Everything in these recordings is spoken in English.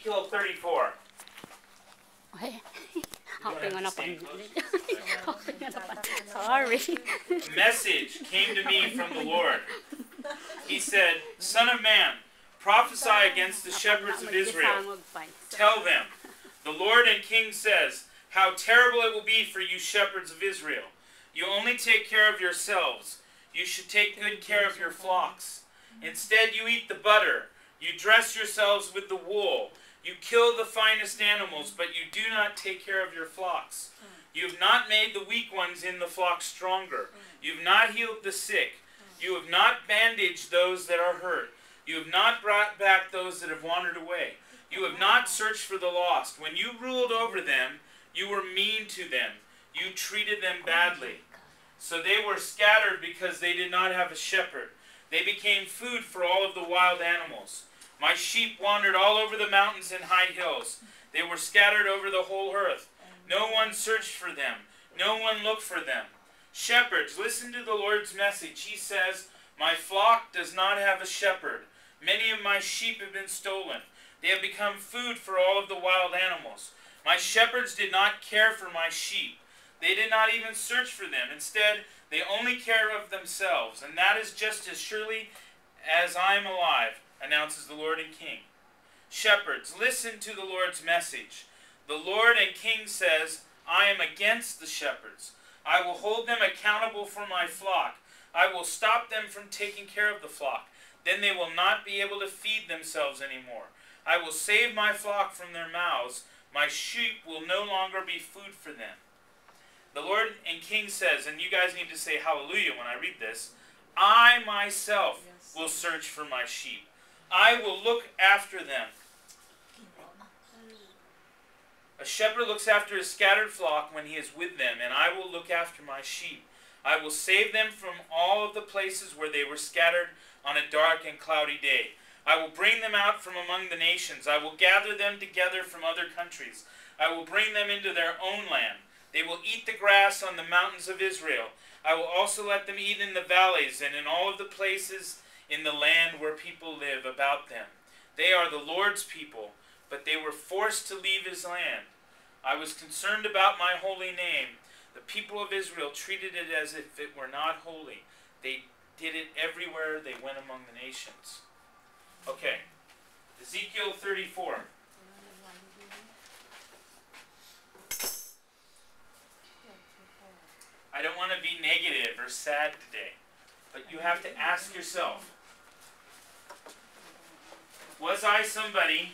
Ezekiel 34. Sorry. A message came to me from the Lord. He said, Son of man, prophesy against the shepherds of Israel. Tell them, the Lord and King says, how terrible it will be for you shepherds of Israel. You only take care of yourselves. You should take good care of your flocks. Instead you eat the butter. You dress yourselves with the wool. You kill the finest animals, but you do not take care of your flocks. You have not made the weak ones in the flock stronger. You have not healed the sick. You have not bandaged those that are hurt. You have not brought back those that have wandered away. You have not searched for the lost. When you ruled over them, you were mean to them. You treated them badly. So they were scattered because they did not have a shepherd. They became food for all of the wild animals. My sheep wandered all over the mountains and high hills. They were scattered over the whole earth. No one searched for them. No one looked for them. Shepherds, listen to the Lord's message. He says, my flock does not have a shepherd. Many of my sheep have been stolen. They have become food for all of the wild animals. My shepherds did not care for my sheep. They did not even search for them. Instead, they only care of themselves. And that is just as surely as I am alive, announces the Lord and King. Shepherds, listen to the Lord's message. The Lord and King says, I am against the shepherds. I will hold them accountable for my flock. I will stop them from taking care of the flock. Then they will not be able to feed themselves anymore. I will save my flock from their mouths. My sheep will no longer be food for them. The Lord and King says, and you guys need to say hallelujah when I read this, I myself will search for my sheep. I will look after them. A shepherd looks after his scattered flock when he is with them, and I will look after my sheep. I will save them from all of the places where they were scattered on a dark and cloudy day. I will bring them out from among the nations. I will gather them together from other countries. I will bring them into their own land. They will eat the grass on the mountains of Israel. I will also let them eat in the valleys and in all of the places in the land where people live about them. They are the Lord's people, but they were forced to leave his land. I was concerned about my holy name. The people of Israel treated it as if it were not holy. They did it everywhere they went among the nations. Okay, Ezekiel 34. I don't want to be negative or sad today, but you have to ask yourself, was I somebody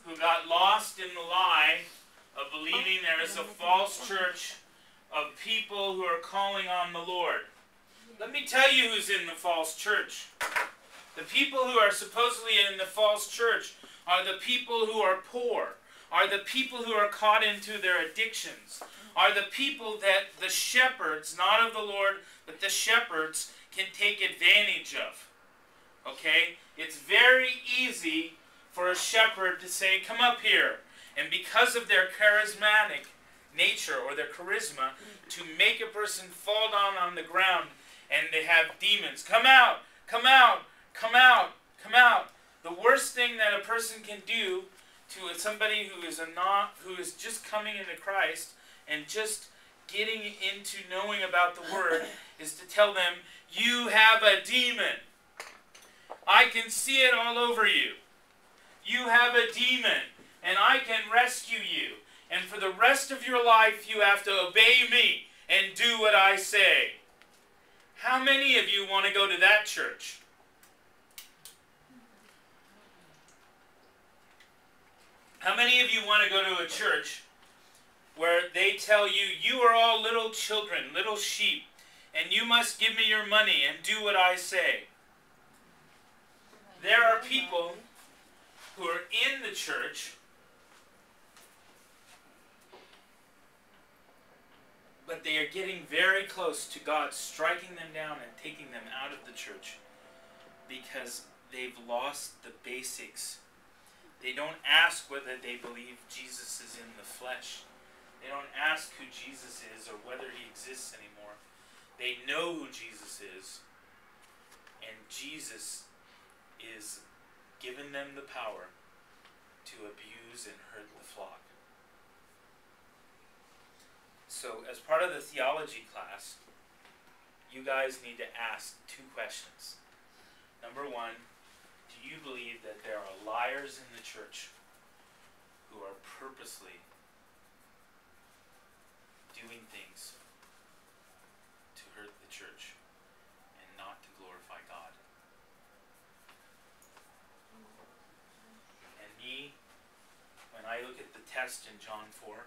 who got lost in the lie of believing there is a false church of people who are calling on the Lord? Let me tell you who's in the false church. The people who are supposedly in the false church are the people who are poor, are the people who are caught into their addictions, are the people that the shepherds, not of the Lord, but the shepherds can take advantage of. Okay? It's very easy for a shepherd to say, come up here. And because of their charismatic nature or their charisma, to make a person fall down on the ground and they have demons. Come out! Come out! Come out! Come out! The worst thing that a person can do to somebody who is just coming into Christ and just getting into knowing about the Word is to tell them, you have a demon. I can see it all over you. You have a demon, and I can rescue you. And for the rest of your life, you have to obey me and do what I say. How many of you want to go to that church? How many of you want to go to a church where they tell you, you are all little children, little sheep, and you must give me your money and do what I say? There are people who are in the church, but they are getting very close to God striking them down and taking them out of the church because they've lost the basics. They don't ask whether they believe Jesus is in the flesh. They don't ask who Jesus is or whether he exists anymore. They know who Jesus is, and Jesus is giving them the power to abuse and hurt the flock. So as part of the theology class, you guys need to ask 2 questions. Number 1, do you believe that there are liars in the church who are purposely doing things to hurt the church and not to glorify God? And me, when I look at the test in John 4,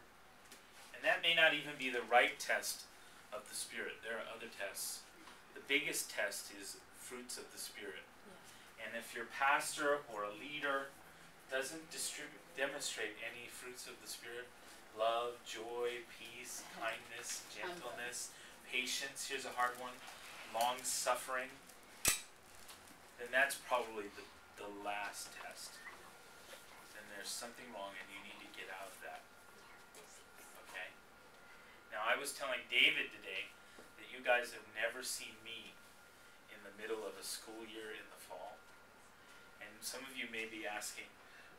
and that may not even be the right test of the Spirit. There are other tests. The biggest test is fruits of the Spirit. Yeah. And if your pastor or a leader doesn't demonstrate any fruits of the Spirit, love, joy, peace, kindness, gentleness, patience, here's a hard one, long-suffering, then that's probably the last test. Then there's something wrong and you need to get out of that. Okay? Now I was telling David today that you guys have never seen me in the middle of a school year in the fall. And some of you may be asking,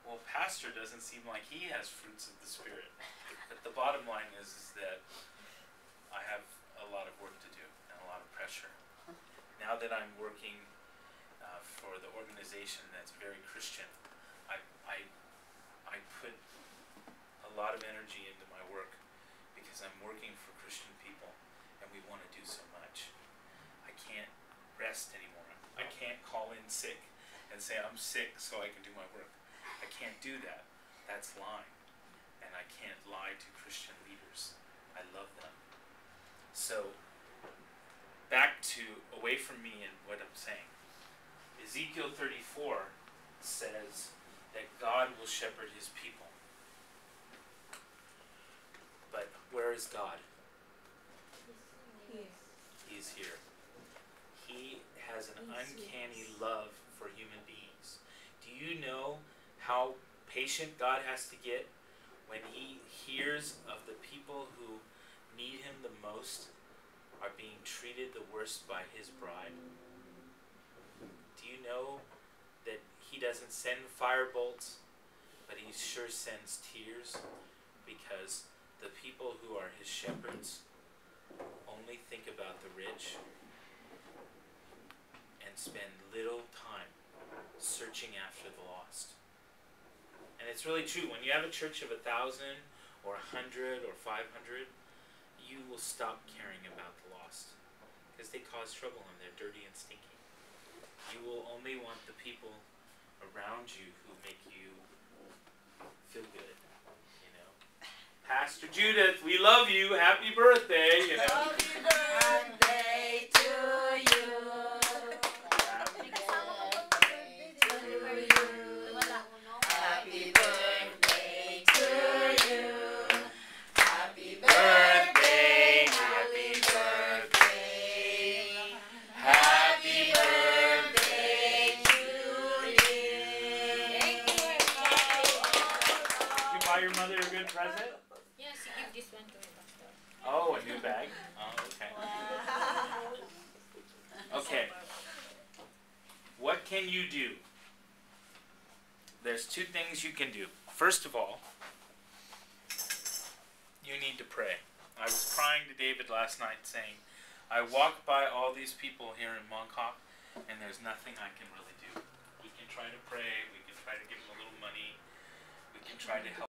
well, Pastor doesn't seem like he has fruits of the Spirit. But the bottom line is that I have a lot of work to do and a lot of pressure. Now that I'm working for the organization that's very Christian, I put a lot of energy into my work because I'm working for Christian people and we want to do so much. I can't rest anymore. I can't call in sick and say I'm sick so I can do my work. I can't do that. That's lying. And I can't lie to Christian leaders. I love them. So, back to away from me and what I'm saying. Ezekiel 34 says that God will shepherd his people. But where is God? He's here. He has an uncanny love for human beings. Do you know how patient God has to get when he hears of the people who need him the most are being treated the worst by his bride? Do you know that he doesn't send firebolts, but he sure sends tears? Because the people who are his shepherds only think about the rich and spend little time searching after the lost. And it's really true. When you have a church of 1,000 or 100 or 500, you will stop caring about the lost because they cause trouble and they're dirty and stinky. You will only want the people around you who make you feel good. You know, Pastor Judith, we love you. Happy birthday. You know. Happy birthday to you. Happy birthday to you. Happy birthday to you. Happy birthday. Happy birthday. Happy birthday to you. Did you buy your mother a good present? Yes, you give this one to me, Pastor. Oh, a new bag? Oh, okay. Okay. What can you do? There's 2 things you can do. First of all, you need to pray. I was crying to David last night saying, I walk by all these people here in Mongkok and there's nothing I can really do. We can try to pray, we can try to give them a little money, we can try to help.